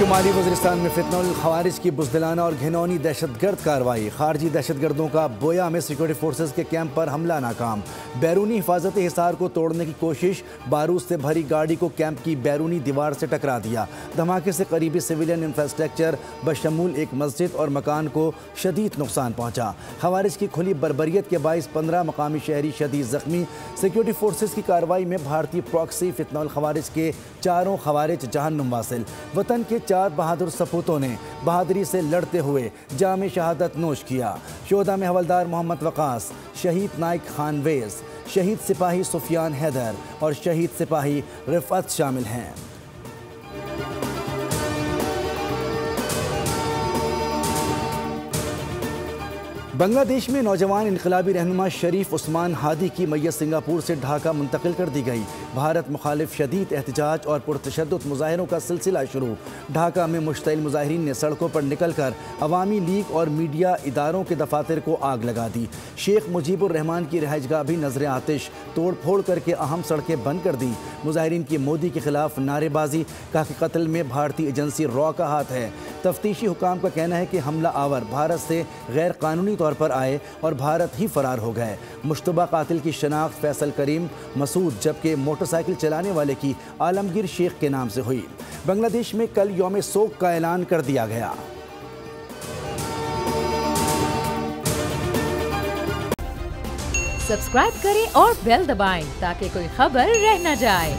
شمالی وزیرستان میں فتنہ الخوارج کی بزدلانہ اور گھنونی دہشت گرد کارروائی، خارجی دہشت گردوں کا بویا میں سیکورٹی فورسز کے کیمپ پر حملہ ناکام، بیرونی حفاظت حصار کو توڑنے کی کوشش، بارود سے بھری گاڑی کو کیمپ کی بیرونی دیوار سے ٹکرا دیا، دھماکے سے قریبی سویلین انفراسٹرکچر بشمول ایک مسجد اور مکان کو شدید نقصان پہنچا، خوارج کی کھلی بربریت کے باعث 15 مقامی شہری شدید زخمی، سیکورٹی فورسز کی کارروائی میں بھارتی پراکسی فتنہ الخوارج کے 4 خوارج جہنم واصل، وطن کے 4 بہادر سپوتوں نے بہادری سے لڑتے ہوئے جام شہادت نوش کیا، شہداء میں حوالدار محمد وقاص، شہید نائک خانویز، شہید سپاہی سفیان حیدر اور شہید سپاہی رفعت شامل ہیں۔ بنگلہ دیش میں نوجوان انقلابی رہنما شریف عثمان ہادی کی میت سنگاپور سے ڈھاکہ منتقل کر دی گئی، بھارت مخالف شدید احتجاج اور پرتشدد مظاہروں کا سلسلہ شروع، ڈھاکہ میں مشتعل مظاہرین نے سڑکوں پر نکل کر عوامی لیگ اور میڈیا اداروں کے دفاتر کو آگ لگا دی، شیخ مجیب الرحمان کی رہائش گاہ بھی نظر آتش توڑ پھوڑ کر کے اہم سڑکیں بند کر دی، مظاہرین کی مودی کے خلاف نعرے بازی، کہا کہ قتل میں بھارتی ایجنسی را کا ہاتھ ہے، تفتیشی حکام کا کہنا ہے کہ حملہ آور بھارت سے غیر قانونی طور پر آئے اور بھارت ہی فرار ہو گئے، مشتبہ قاتل کی شناخت فیصل کریم مسعود جبکہ موٹر سائیکل چلانے والے کی عالمگیر شیخ کے نام سے ہوئی۔ بنگلہ دیش میں کل یوم سوگ کا اعلان کر دیا گیا۔ سبسکرائب کریں اور بیل دبائیں تاکہ کوئی خبر رہ نہ جائے۔